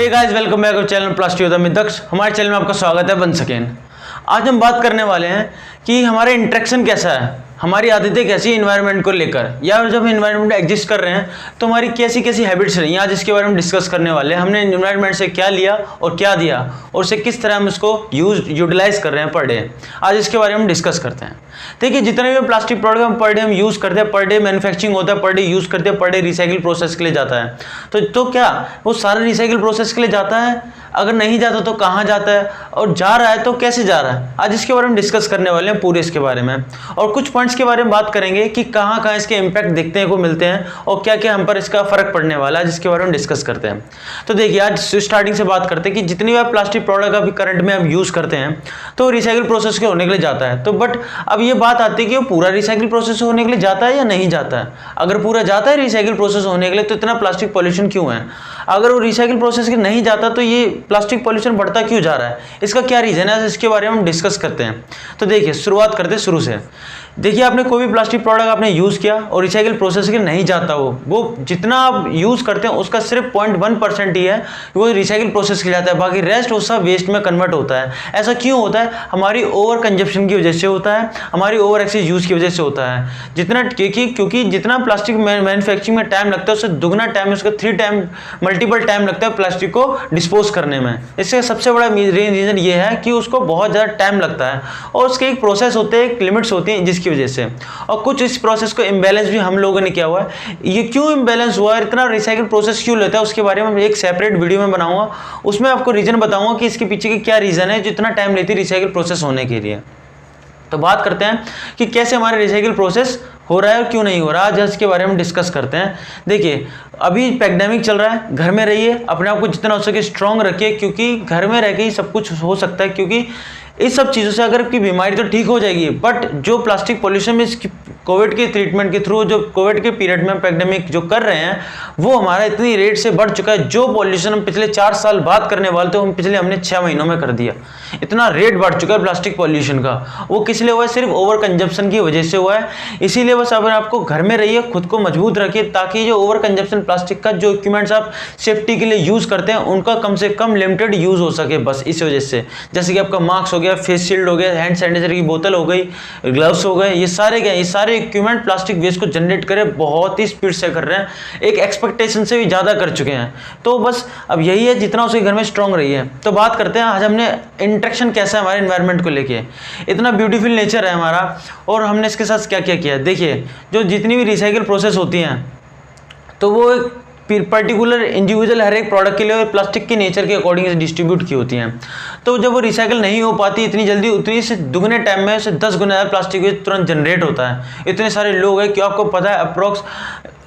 Hey guys, welcome back to channel plastic योद्धा मिदक्ष। हमारे channel में आपका स्वागत है वंस अगेन। आज हम बात करने वाले हैं कि हमारा इंटरेक्शन कैसा है, हमारी आदतें कैसी एनवायरनमेंट को लेकर, या जब हम एनवायरनमेंट में एग्जिस्ट कर रहे हैं तो हमारी कैसी कैसी हैबिट्स रही हैं। आज इसके बारे में डिस्कस करने वाले हैं। हमने एनवायरनमेंट से क्या लिया और क्या दिया और उसे किस तरह हम इसको यूटिलाइज कर रहे हैं पर डे। आज इसके बारे में हम डिस्कस करते हैं। देखिए, जितने भी प्लास्टिक प्रोडक्ट हम पर डे हम यूज़ करते हैं, पर डे मैन्युफैक्चरिंग होता है, पर डे यूज़ करते हैं, पर डे रिसाइकिल प्रोसेस के लिए जाता है। तो क्या वो सारा रिसाइकिल प्रोसेस के लिए जाता है? अगर नहीं जाता तो कहाँ जाता है, और जा रहा है तो कैसे जा रहा है? आज इसके बारे में डिस्कस करने वाले हैं, पूरे इसके बारे में, और कुछ पॉइंट्स के बारे में बात करेंगे कि कहाँ कहाँ इसके इम्पैक्ट देखने को मिलते हैं और क्या क्या हम पर इसका फर्क पड़ने वाला है, जिसके बारे में डिस्कस करते हैं। तो देखिए, आज स्टार्टिंग से बात करते हैं कि जितनी बार प्लास्टिक प्रोडक्ट अभी करंट में हम यूज़ करते हैं तो रिसाइकिल प्रोसेस के होने के लिए जाता है। तो बट अब ये बात आती है कि वो पूरा रिसाइकिल प्रोसेस होने के लिए जाता है या नहीं जाता है। अगर पूरा जाता है रिसाइकिल प्रोसेस होने के लिए तो इतना प्लास्टिक पॉल्यूशन क्यों है? अगर वो रिसाइकिल प्रोसेस के नहीं जाता तो ये प्लास्टिक पॉल्यूशन बढ़ता क्यों जा रहा है? इसका क्या रीज़न है, इसके बारे में हम डिस्कस करते हैं। तो देखिए, शुरुआत करते हैं शुरू से। देखिए, आपने कोई भी प्लास्टिक प्रोडक्ट आपने यूज़ किया और रिसाइकिल प्रोसेस के नहीं जाता, वो जितना आप यूज़ करते हैं उसका सिर्फ 0.1% ही है वो रिसाइकिल प्रोसेस के लिए जाता है, बाकी रेस्ट वो सब वेस्ट में कन्वर्ट होता है। ऐसा क्यों होता है? हमारी ओवर कंजप्शन की वजह से होता है, हमारी ओवर एक्सेस यूज़ की वजह से होता है। जितना क्योंकि जितना प्लास्टिक मैन्युफैक्चरिंग में टाइम लगता है उससे दुगना टाइम, उसका 3 टाइम मल्टीपल टाइम लगता है प्लास्टिक को डिस्पोज करने में। इससे सबसे बड़ा रीज़न ये है कि उसको बहुत ज़्यादा टाइम लगता है और उसके एक प्रोसेस होते हैं, एक लिमिट्स होती हैं, जिसकी वजह से। और कुछ इस प्रोसेस को इम्बैलेंस भी हम लोगों ने किया हुआ है। ये क्यों इम्बैलेंस हुआ है, इतना रिसाइकिल प्रोसेस क्यों लेता है, उसके बारे में एक सेपरेट वीडियो में बनाऊंगा। उसमें आपको रीजन बताऊंगा कि इसके पीछे के क्या रीजन है जो इतना टाइम लेती है रिसाइकिल प्रोसेस होने के लिए। तो बात करते हैं कि कैसे हमारे रिसाइकिल प्रोसेस हो रहा है और क्यों नहीं हो रहा। आज इसके बारे में डिस्कस करते हैं। देखिए, अभी पैंडेमिक चल रहा है, घर में रहिए, अपने आप को जितना हो सके स्ट्रांग रखिए, क्योंकि घर में रह के ही सब कुछ हो सकता है। क्योंकि इस सब चीज़ों से अगर आपकी बीमारी तो ठीक हो जाएगी, बट जो प्लास्टिक पॉल्यूशन में कोविड के ट्रीटमेंट के थ्रू जो कोविड के पीरियड में पैंडेमिक जो कर रहे हैं वो हमारा इतनी रेट से बढ़ चुका है। जो पॉल्यूशन हम पिछले 4 साल बाद करने वाले थे हमने 6 महीनों में कर दिया। इतना रेट बढ़ चुका है प्लास्टिक पॉल्यूशन का। वो किस लिए हुआ है? सिर्फ ओवर कंजप्शन की वजह से हुआ है। इसीलिए बस अब आपको घर में रहिए, खुद को मजबूत रखिए, ताकि जो ओवर कंजप्शन प्लास्टिक का जो इक्विपमेंट्स आप सेफ्टी के लिए यूज़ करते हैं उनका कम से कम लिमिटेड यूज़ हो सके। बस इस वजह से, जैसे कि आपका मास्क हो गया, फेस शील्ड हो गया, हैंड सैनिटाइजर की बोतल हो गई, ग्लव्स हो गए, ये सारे इक्विपमेंट प्लास्टिक वेस्ट को जनरेट करे बहुत ही स्पीड से कर रहे हैं, एक एक्सपेक्टेशन से भी ज़्यादा कर चुके हैं। तो बस अब यही है, जितना उसके घर में स्ट्रांग रही है। तो बात करते हैं आज हमने इंटरेक्शन कैसा है हमारे एनवायरनमेंट को लेके। इतना ब्यूटीफुल नेचर है हमारा और हमने इसके साथ क्या क्या किया। देखिए, जो जितनी भी रिसाइकिल प्रोसेस होती हैं तो वो एक पर्टिकुलर इंडिविजुअल हर एक प्रोडक्ट के लिए प्लास्टिक के नेचर के अकॉर्डिंग से डिस्ट्रीब्यूट की होती हैं। तो जब वो रिसाइकिल नहीं हो पाती इतनी जल्दी, उतनी से दुगने टाइम में से 10 गुना ज़्यादा प्लास्टिक वेस्ट तुरंत जनरेट होता है। इतने सारे लोग हैं कि आपको पता है अप्रॉक्स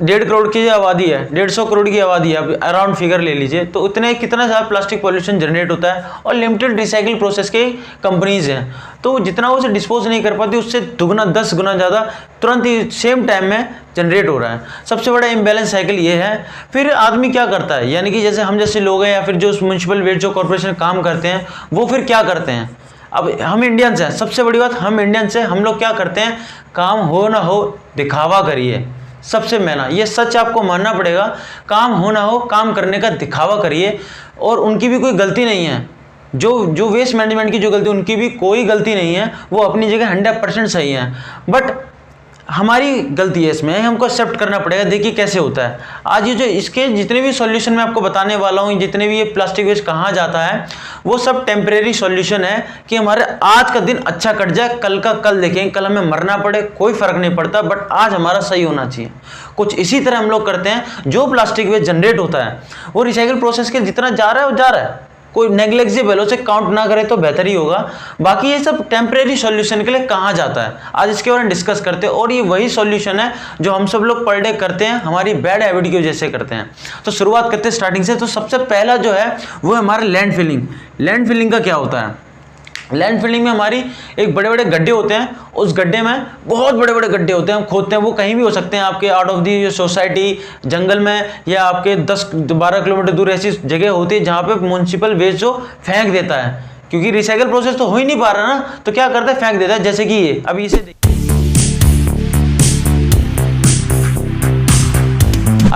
1.5 करोड़ की आबादी है, 150 करोड़ की आबादी है, अब अराउंड फिगर ले लीजिए। तो उतने कितना ज़्यादा प्लास्टिक पॉल्यूशन जनरेट होता है और लिमिटेड रिसाइकिल प्रोसेस के कंपनीज हैं। तो जितना वो उसे डिस्पोज नहीं कर पाती उससे दुगना 10 गुना ज़्यादा तुरंत ही सेम टाइम में जनरेट हो रहा है। सबसे बड़ा इम्बैलेंस साइकिल ये है। फिर आदमी क्या करता है, यानी कि जैसे हम जैसे लोग हैं या फिर जो म्यूनसिपल वेस्ट जो कॉर्पोरेशन काम करते हैं वो फिर क्या करते हैं। अब हम इंडियंस हैं, सबसे बड़ी बात हम इंडियंस हैं, हम लोग क्या करते हैं, काम हो ना हो दिखावा करिए। सबसे मेन ये सच आपको मानना पड़ेगा, काम हो ना हो काम करने का दिखावा करिए। और उनकी भी कोई गलती नहीं है, जो वेस्ट मैनेजमेंट की जो गलती, उनकी भी कोई गलती नहीं है, वो अपनी जगह 100% सही है। बट हमारी गलती है इसमें, हमको एक्सेप्ट करना पड़ेगा। देखिए कैसे होता है। आज ये जो इसके जितने भी सॉल्यूशन मैं आपको बताने वाला हूँ, जितने भी ये प्लास्टिक वेस्ट कहाँ जाता है, वो सब टेम्परेरी सॉल्यूशन है कि हमारे आज का दिन अच्छा कट जाए, कल का कल देखेंगे, कल हमें मरना पड़े कोई फर्क नहीं पड़ता, बट आज हमारा सही होना चाहिए। कुछ इसी तरह हम लोग करते हैं। जो प्लास्टिक वेस्ट जनरेट होता है वो रिसाइकिल प्रोसेस के जितना जा रहा है वो जा रहा है, कोई नेग्लेक्सिबल उसे काउंट ना करे तो बेहतर ही होगा। बाकी ये सब टेम्परेरी सॉल्यूशन के लिए कहाँ जाता है, आज इसके बारे में डिस्कस करते हैं। और ये वही सॉल्यूशन है जो हम सब लोग पर डे करते हैं, हमारी बैड हैबिट की वजह से करते हैं। तो शुरुआत करते हैं स्टार्टिंग से। तो सबसे पहला जो है वो है हमारा लैंड फिलिंग। लैंड फिलिंग का क्या होता है? लैंड फिलिंग में हमारी एक बड़े बड़े गड्ढे होते हैं, उस गड्ढे में बहुत बड़े बड़े गड्ढे होते हैं, हम खोदते हैं। वो कहीं भी हो सकते हैं, आपके आउट ऑफ दी सोसाइटी, जंगल में, या आपके 10-12 किलोमीटर दूर ऐसी जगह होती है जहाँ पे म्युनिसिपल वेस्ट जो फेंक देता है, क्योंकि रिसाइकिल प्रोसेस तो हो ही नहीं पा रहा ना, तो क्या करता है, फेंक देता है। जैसे कि ये अभी इसे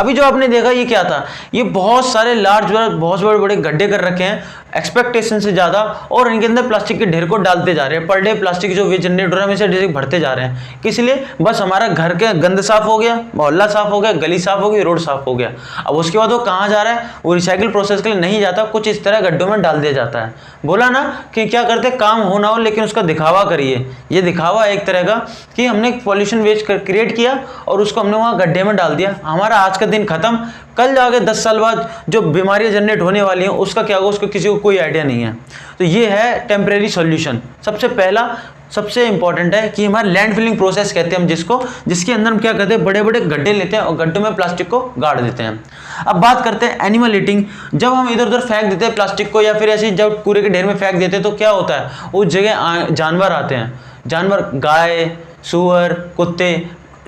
अभी जो आपने देखा ये क्या था, ये बहुत सारे बहुत बड़े बड़े गड्ढे कर रखे हैं एक्सपेक्टेशन से ज़्यादा, और इनके अंदर प्लास्टिक के ढेर को डालते जा रहे हैं। पर डे प्लास्टिक जो वेस्ट जनरेट हो रहा है हमेशा डिस्क भरते जा रहे हैं। किस लिए? बस हमारा घर के गंद साफ हो गया, मोहल्ला साफ हो गया, गली साफ हो गई, रोड साफ हो गया। अब उसके बाद वो कहाँ जा रहा है? वो रिसाइकिल प्रोसेस के लिए नहीं जाता, कुछ इस तरह गड्ढों में डाल दिया जाता है। बोला ना कि क्या करते, काम हो ना हो लेकिन उसका दिखावा करिए। ये दिखावा एक तरह का कि हमने पॉल्यूशन वेस्ट क्रिएट किया और उसको हमने वहाँ गड्ढे में डाल दिया। हमारा आज का दिन खत्म, कल जाके 10 साल बाद जो बीमारियां जनरेट होने वाली हैं उसका क्या होगा, उसको किसी को कोई आइडिया नहीं है। तो ये है टेम्परेरी सॉल्यूशन। सबसे पहला सबसे इंपॉर्टेंट है कि हमारा लैंड फिलिंग प्रोसेस कहते हैं हम जिसको, जिसके अंदर हम क्या करते हैं, बड़े बड़े गड्ढे लेते हैं और गड्ढों में प्लास्टिक को गाड़ देते हैं। अब बात करते हैं एनिमल ईटिंग। जब हम इधर उधर फेंक देते हैं प्लास्टिक को या फिर ऐसे जब कूड़े के ढेर में फेंक देते हैं तो क्या होता है, उस जगह जानवर आते हैं। जानवर गाय, सुअर, कुत्ते,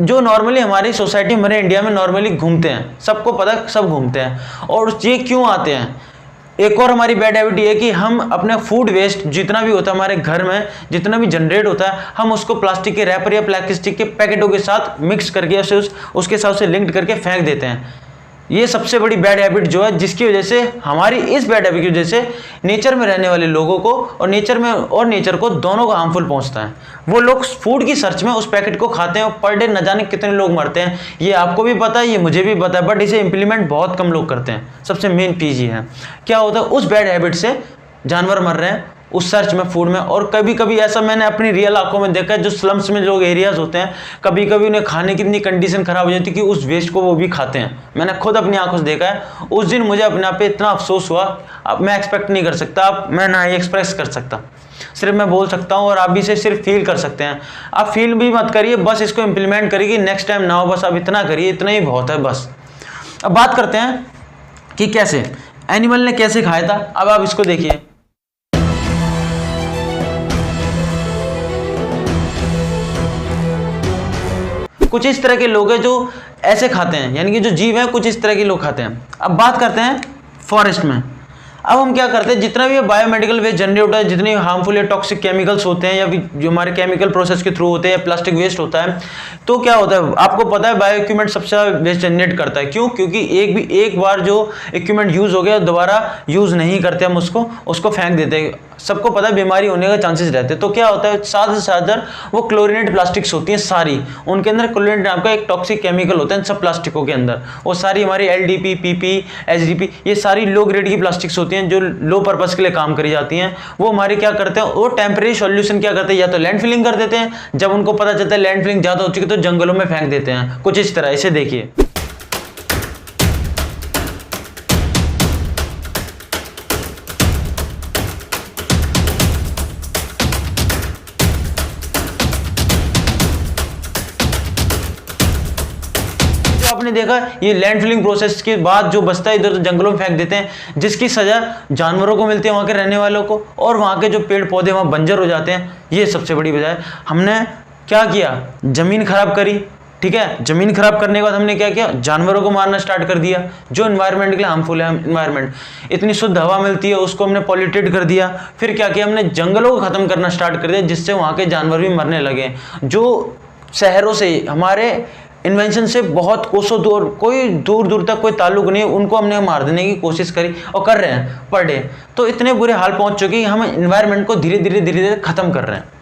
जो नॉर्मली हमारी सोसाइटी, हमारे इंडिया में नॉर्मली घूमते हैं, सबको पता है, सब घूमते हैं। और ये क्यों आते हैं? एक और हमारी बैड हैबिट ये है कि हम अपने फूड वेस्ट जितना भी होता है हमारे घर में, जितना भी जनरेट होता है, हम उसको प्लास्टिक के रैपर या प्लास्टिक के पैकेटों के साथ मिक्स करके उसके साथ से लिंक्ड करके फेंक देते हैं। ये सबसे बड़ी बैड हैबिट जो है, जिसकी वजह से हमारी इस बैड हैबिट की वजह से नेचर में रहने वाले लोगों को और नेचर को दोनों को हार्मफुल पहुंचता है। वो लोग फूड की सर्च में उस पैकेट को खाते हैं और पर डे न जाने कितने लोग मरते हैं। ये आपको भी पता है, ये मुझे भी पता है, बट इसे इंप्लीमेंट बहुत कम लोग करते हैं। सबसे मेन चीज ये है, क्या होता है, उस बैड हैबिट से जानवर मर रहे हैं उस सर्च में, फूड में। और कभी कभी ऐसा मैंने अपनी रियल आंखों में देखा है, जो स्लम्स में लोग एरियाज होते हैं, कभी कभी उन्हें खाने की इतनी कंडीशन खराब हो जाती है कि उस वेस्ट को वो भी खाते हैं। मैंने खुद अपनी आंखों से देखा है। उस दिन मुझे अपने आप पे इतना अफसोस हुआ, अब मैं एक्सपेक्ट नहीं कर सकता, अब मैं ना ही एक्सप्रेस कर सकता, सिर्फ मैं बोल सकता हूँ और आप भी इसे सिर्फ फील कर सकते हैं। आप फील भी मत करिए, बस इसको इंप्लीमेंट करिए कि नेक्स्ट टाइम ना हो, बस आप इतना करिए, इतना ही बहुत है बस। अब बात करते हैं कि कैसे एनिमल ने कैसे खाया था। अब आप इसको देखिए, कुछ इस तरह के लोग हैं जो ऐसे खाते हैं, यानी कि जो जीव हैं कुछ इस तरह के लोग खाते हैं। अब बात करते हैं फॉरेस्ट में। अब हम क्या करते हैं, जितना भी बायोमेडिकल वेस्ट जनरेट होता है, जितने हार्मफुल या टॉक्सिक केमिकल्स होते हैं या जो हमारे केमिकल प्रोसेस के थ्रू होते हैं, या प्लास्टिक वेस्ट होता है, तो क्या होता है आपको पता है, बायो इक्विपमेंट सबसे ज़्यादा वेस्ट जनरेट करता है। क्यों? क्योंकि एक बार जो इक्विपमेंट यूज़ हो गया दोबारा यूज़ नहीं करते, हम उसको फेंक देते हैं। सबको पता है बीमारी होने का चांसेस रहते हैं। तो क्या होता है, ज़्यादा से ज़्यादा वो क्लोरिनेट प्लास्टिक्स होती हैं सारी, उनके अंदर क्लोरिनेट नाम का एक टॉक्सिक केमिकल होता है इन सब प्लास्टिकों के अंदर। वो सारी हमारी LDP, PP, HDP, ये सारी लो ग्रेड की प्लास्टिक्स होती हैं जो लो पर्पस के लिए काम करी जाती हैं। वो हमारे क्या करते हैं, वो टेम्परेरी सॉल्यूशन क्या करते हैं, या तो लैंड फिलिंग कर देते हैं, जब उनको पता चलता है लैंड फिलिंग ज़्यादा हो चुकी है तो जंगलों में फेंक देते हैं। कुछ इस तरह, इसे देखिए। आपने देखा, ये लैंड फिलिंग प्रोसेस के बाद जो बचता है इधर तो जंगलों में फेंक देते हैं, जिसकी सजा जानवरों को मिलती है, वहां के रहने वालों को, और वहां के जो पेड़ पौधे वहां बंजर हो जाते हैं। ये सबसे बड़ी वजह है। हमने क्या किया, जमीन खराब करी, ठीक है। जमीन खराब करने के बाद हमने क्या किया, जानवरों को मारना स्टार्ट कर दिया, जो एनवायरनमेंट के लिए हार्मफुल है। एनवायरनमेंट, इतनी शुद्ध हवा मिलती है उसको हमने पॉल्यूटेड कर दिया। फिर क्या किया, हमने जंगलों को खत्म करना स्टार्ट कर दिया, जिससे वहां के जानवर भी मरने लगे, जो शहरों से हमारे इन्वेंशन से बहुत कोसों दूर, कोई दूर दूर तक कोई ताल्लुक नहीं, उनको हमने मार देने की कोशिश करी और कर रहे हैं पर डे। तो इतने बुरे हाल पहुंच चुके हैं, हम एनवायरनमेंट को धीरे धीरे खत्म कर रहे हैं।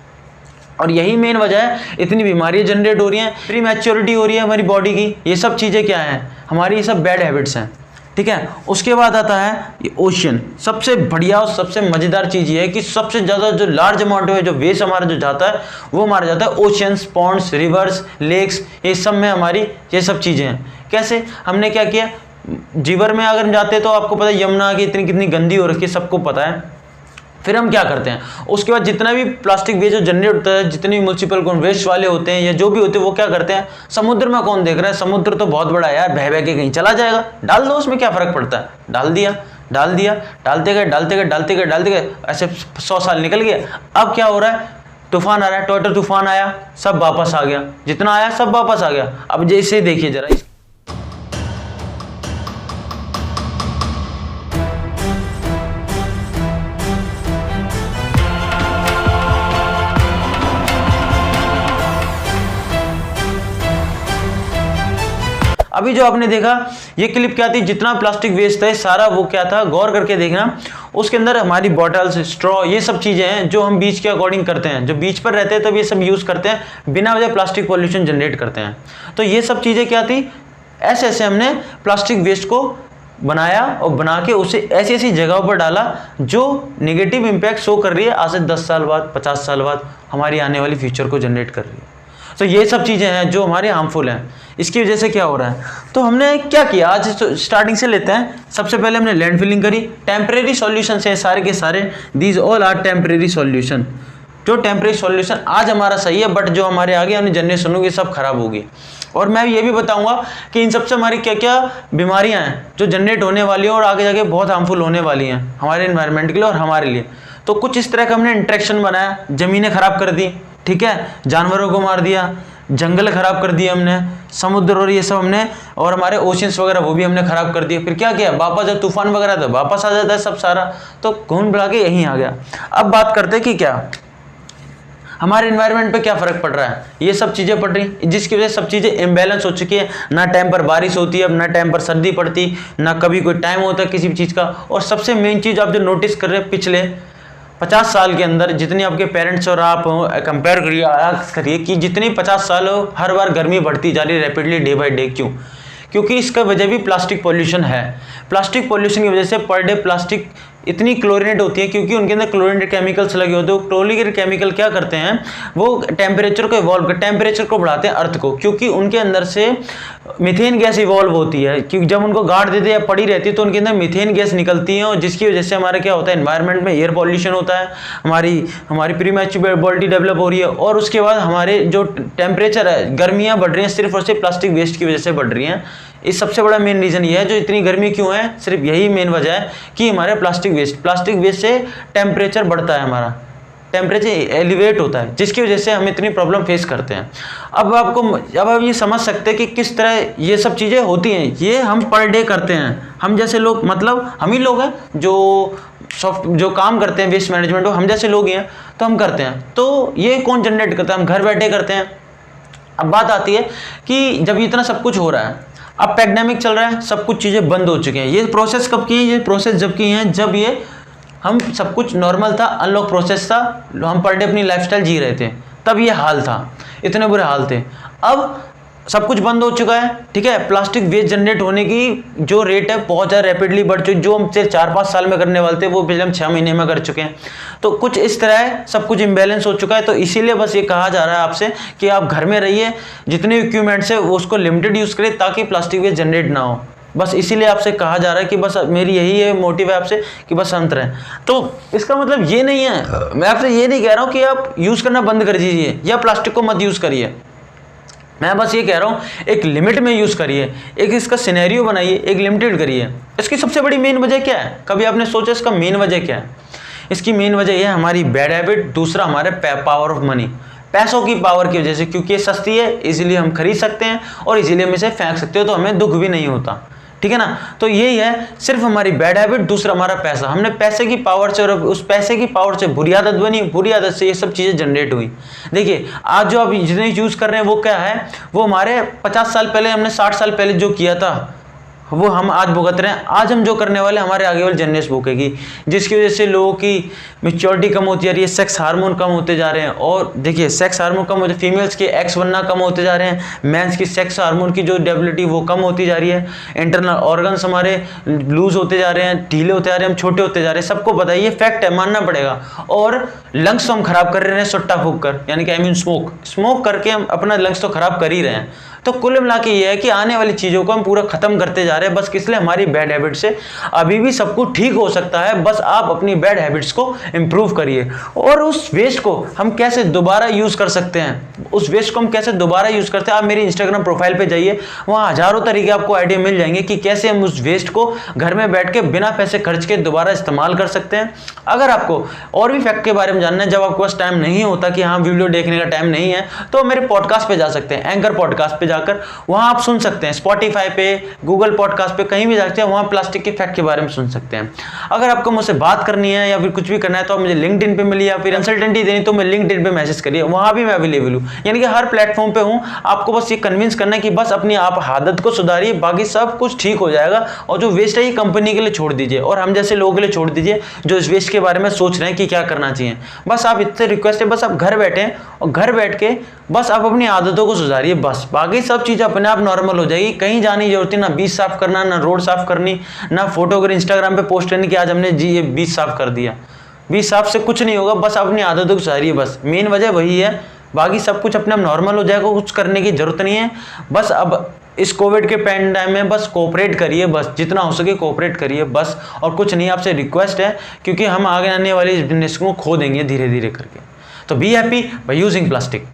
और यही मेन वजह है, इतनी बीमारियां जनरेट हो रही हैं, प्री मैच्योरिटी हो रही है हमारी बॉडी की। ये सब चीज़ें क्या हैं, हमारी ये सब बैड हैबिट्स हैं, ठीक है। उसके बाद आता है ये ओशियन। सबसे बढ़िया और सबसे मज़ेदार चीज़ ये है कि सबसे ज़्यादा जो लार्ज अमाउंट में जो वेस्ट हमारा जो जाता है वो हमारा जाता है ओशियंस, पॉन्ड्स, रिवर्स, लेक्स, ये सब में हमारी ये सब चीज़ें हैं। कैसे, हमने क्या किया, जीवर में अगर हम जाते हैं तो आपको पता है यमुना की इतनी कितनी गंदी हो रखी है, सबको पता है। फिर हम क्या करते हैं, उसके बाद जितना भी प्लास्टिक वेस्ट जो जनरेट होता है, जितने भी म्यूनसिपल वेस्ट वाले होते हैं या जो भी होते हैं, वो क्या करते हैं, समुद्र में कौन देख रहा है, समुद्र तो बहुत बड़ा है यार, बह के कहीं चला जाएगा, डाल दो, उसमें क्या फर्क पड़ता है, डाल दिया, डालते गए, ऐसे 100 साल निकल गए। अब क्या हो रहा है, तूफान आ रहा है, टॉर्नेडो तूफान आया, सब वापस आ गया, जितना आया सब वापस आ गया। अब जैसे देखिए जरा, अभी जो आपने देखा ये क्लिप क्या थी, जितना प्लास्टिक वेस्ट है सारा वो क्या था, गौर करके देखना। उसके अंदर हमारी बॉटल्स, स्ट्रॉ, ये सब चीज़ें हैं जो हम बीच के अकॉर्डिंग करते हैं, जो बीच पर रहते हैं तब ये सब यूज़ करते हैं, बिना वजह प्लास्टिक पॉल्यूशन जनरेट करते हैं। तो ये सब चीज़ें क्या थी, ऐसे ऐसे हमने प्लास्टिक वेस्ट को बनाया और बना के उसे ऐसी ऐसी जगहों पर डाला जो नेगेटिव इम्पैक्ट शो कर रही है आज से 10 साल बाद, 50 साल बाद हमारी आने वाली फ्यूचर को जनरेट कर रही है। तो ये सब चीज़ें हैं जो हमारे हार्मफुल हैं। इसकी वजह से क्या हो रहा है, तो हमने क्या किया, आज स्टार्टिंग से लेते हैं। सबसे पहले हमने लैंड फिलिंग करी। टेम्परेरी सॉल्यूशन हैं सारे के सारे, these all are temporary solution. जो टेम्परेरी सॉल्यूशन आज हमारा सही है, बट जो हमारे आगे आने जनरेशन होगी सब खराब होगी। और मैं ये भी बताऊंगा कि इन सबसे हमारी क्या क्या बीमारियां हैं जो जनरेट होने वाली हैं और आगे जाके बहुत हार्मफुल होने वाली हैं हमारे एनवायरनमेंट के लिए और हमारे लिए। तो कुछ इस तरह का हमने इंट्रैक्शन बनाया, ज़मीनें खराब कर दी, ठीक है, जानवरों को मार दिया, जंगल खराब कर दिए हमने, समुद्र और ये सब हमने, और हमारे ओशंस वगैरह वो भी हमने खराब कर दिए। फिर क्या किया, वापस जब तूफान वगैरह था वापस आ जाता है सब सारा, तो घूम बुला के यहीं आ गया। अब बात करते हैं कि क्या हमारे एनवायरनमेंट पे क्या फ़र्क पड़ रहा है। ये सब चीज़ें पड़ रही जिसकी वजह से सब चीज़ें इम्बैलेंस हो चुकी है। ना टाइम पर बारिश होती है, अब ना टाइम पर सर्दी पड़ती, ना कभी कोई टाइम होता है किसी भी चीज़ का। और सबसे मेन चीज़ आप जो नोटिस कर रहे हैं, पिछले 50 साल के अंदर जितनी आपके पेरेंट्स और आप कंपेयर करिए कि जितनी 50 साल हो, हर बार गर्मी बढ़ती जा रही है रैपिडली डे बाई डे। क्यों? क्योंकि इसका वजह भी प्लास्टिक पॉल्यूशन है। प्लास्टिक पॉल्यूशन की वजह से पर डे प्लास्टिक इतनी क्लोरिनेट होती है, क्योंकि उनके अंदर क्लोरिनेट केमिकल्स लगे होते हैं। वो क्लोरिनेट केमिकल क्या करते हैं, वो टेम्परेचर को इवॉल्व कर, टेम्परेचर को बढ़ाते हैं अर्थ को, क्योंकि उनके अंदर से मीथेन गैस इवॉल्व होती है। क्योंकि जब उनको गाड़ देते या पड़ी रहती है तो उनके अंदर मीथेन गैस निकलती है, और जिसकी वजह से हमारा क्या होता है, एनवायरनमेंट में एयर पॉल्यूशन होता है, हमारी प्रीमैच्योर बॉडी डेवलप हो रही है। और उसके बाद हमारे जो टेम्परेचर है, गर्मियाँ बढ़ रही हैं सिर्फ और सिर्फ प्लास्टिक वेस्ट की वजह से बढ़ रही हैं। इस सबसे बड़ा मेन रीज़न ये है, जो इतनी गर्मी क्यों है, सिर्फ यही मेन वजह है कि हमारे प्लास्टिक वेस्ट से टेम्परेचर बढ़ता है, हमारा टेम्परेचर एलिवेट होता है, जिसकी वजह से हम इतनी प्रॉब्लम फेस करते हैं। अब आप ये समझ सकते हैं कि किस तरह ये सब चीज़ें होती हैं। ये हम पर डे करते हैं, हम जैसे लोग, मतलब हम ही लोग हैं जो काम करते हैं वेस्ट मैनेजमेंट, हम जैसे लोग ही हैं तो हम करते हैं। तो ये कौन जनरेट करता है, हम घर बैठे करते हैं। अब बात आती है कि जब इतना सब कुछ हो रहा है, अब पैंडेमिक चल रहा है, सब कुछ चीज़ें बंद हो चुकी हैं। ये प्रोसेस कब की है, ये प्रोसेस जब की हैं जब ये हम सब कुछ नॉर्मल था, अनलॉक प्रोसेस था, हम पर डे अपनी लाइफस्टाइल जी रहे थे, तब ये हाल था, इतने बुरे हाल थे। अब सब कुछ बंद हो चुका है, ठीक है। प्लास्टिक वेस्ट जनरेट होने की जो रेट है बहुत ज़्यादा रैपिडली बढ़ चुकी, जो हम सिर्फ 4-5 साल में करने वाले थे वो पिछले हम 6 महीने में कर चुके हैं। तो कुछ इस तरह है, सब कुछ इम्बैलेंस हो चुका है। तो इसीलिए बस ये कहा जा रहा है आपसे कि आप घर में रहिए, जितने इक्विपमेंट्स है वो उसको लिमिटेड यूज़ करें ताकि प्लास्टिक वेस्ट जनरेट ना हो। बस इसीलिए आपसे कहा जा रहा है कि बस मेरी यही है मोटिव है आपसे कि बस अंतर है। तो इसका मतलब ये नहीं है, मैं आपसे ये नहीं कह रहा हूँ कि आप यूज़ करना बंद कर दीजिए या प्लास्टिक को मत यूज़ करिए। मैं बस ये कह रहा हूँ एक लिमिट में यूज़ करिए, एक इसका सिनेरियो बनाइए, एक लिमिटेड करिए। इसकी सबसे बड़ी मेन वजह क्या है, कभी आपने सोचा इसका मेन वजह क्या है? इसकी मेन वजह यह है हमारी बैड हैबिट, दूसरा हमारे पावर ऑफ मनी, पैसों की पावर की वजह से। क्योंकि ये सस्ती है इसीलिए हम खरीद सकते हैं और इसीलिए हम इसे फेंक सकते हो, तो हमें दुख भी नहीं होता, ठीक है ना। तो यही है, सिर्फ हमारी बैड हैबिट, दूसरा हमारा पैसा। हमने पैसे की पावर से, और उस पैसे की पावर से बुरी आदत बनी, बुरी आदत से ये सब चीज़ें जनरेट हुई। देखिए आज जो आप जितने यूज़ कर रहे हैं वो क्या है, वो हमारे 50 साल पहले, हमने 60 साल पहले जो किया था वो हम आज भुगत रहे हैं। आज हम जो करने वाले हमारे आगे वाली जनरेशन भुगतेगी, जिसकी वजह से लोगों की मैच्योरिटी कम होती जा रही है, सेक्स हार्मोन कम होते जा रहे हैं। और देखिए सेक्स हार्मोन कम होते, फीमेल्स के एक्स बनना कम होते जा रहे हैं, मेंस की सेक्स हार्मोन की जो डेबिलिटी वो कम होती जा रही है, इंटरनल ऑर्गन्स हमारे लूज होते जा रहे हैं, ढीले होते जा रहे हैं, हम छोटे होते जा रहे हैं। सबको पता है, ये फैक्ट है, मानना पड़ेगा। और लंग्स तो हम खराब कर रहे हैं सुट्टा फूक कर, यानी कि आई मीन स्मोक करके हम अपना लंग्स तो खराब कर ही रहे हैं। तो कुल मिला के ये है कि आने वाली चीज़ों को हम पूरा ख़त्म करते जा रहे हैं, बस किस लिए, हमारी बैड हैबिट से। अभी भी सब कुछ ठीक हो सकता है, बस आप अपनी बैड हैबिट्स को इम्प्रूव करिए। और उस वेस्ट को हम कैसे दोबारा यूज़ कर सकते हैं, उस वेस्ट को हम कैसे दोबारा यूज़ करते हैं, आप मेरी इंस्टाग्राम प्रोफाइल पे जाइए, वहाँ हज़ारों तरीके आपको आइडिया मिल जाएंगे कि कैसे हम उस वेस्ट को घर में बैठ के बिना पैसे खर्च के दोबारा इस्तेमाल कर सकते हैं। अगर आपको और भी फैक्ट के बारे में जानना है, जब आपके पास टाइम नहीं होता कि हाँ वीडियो देखने का टाइम नहीं है, तो मेरे पॉडकास्ट पे जा सकते हैं, एंकर पॉडकास्ट पे जाकर वहाँ आप सुन सकते हैं, स्पॉटिफाई पे, गूगल पॉडकास्ट पॉडकास्ट पे कहीं भी जाते हैं वहाँ प्लास्टिक के इफेक्ट के बारे में सुन सकते हैं। अगर आपको मुझसे बात करनी है या फिर कुछ भी करना है तो आप मुझे लिंक्डइन पे मिलिए, या फिर कंसल्टेंटी देनी तो मैं लिंक्डइन पे मैसेज करिए, वहाँ भी मैं अवेलेबल हूँ। यानी कि हर प्लेटफॉर्म पे हूँ। आपको बस ये कन्विंस करना है कि बस अपनी आप आदत को सुधारिए, बाकी सब कुछ ठीक हो जाएगा। और जो वेस्ट है ये कंपनी के लिए छोड़ दीजिए और हम जैसे लोगों के लिए छोड़ दीजिए जो इस वेस्ट के बारे में सोच रहे हैं कि क्या करना चाहिए। बस आप इतने रिक्वेस्ट है, बस आप घर बैठे और घर बैठ के बस आप अपनी आदतों को सुधारिए, बस बाकी सब चीज़ अपने आप नॉर्मल हो जाएगी। कहीं जाने की जरूरत नहीं, ना बीच साफ करना, ना रोड साफ करनी, ना फोटो अगर इंस्टाग्राम पे पोस्ट करनी कि आज हमने जी ये बीच साफ कर दिया। बीच साफ से कुछ नहीं होगा, बस अपनी आदतों को सुधारिए, बस मेन वजह वही है। बाकी सब कुछ अपने आप नॉर्मल हो जाएगा, कुछ करने की जरूरत नहीं है। बस अब इस कोविड के पैंडेमिक में बस कोऑपरेट करिए, बस जितना हो सके कोऑपरेट करिए बस, और कुछ नहीं। आपसे रिक्वेस्ट है क्योंकि हम आगे आने वाली बिजनेस को खो देंगे धीरे धीरे करके। तो be happy by using plastic.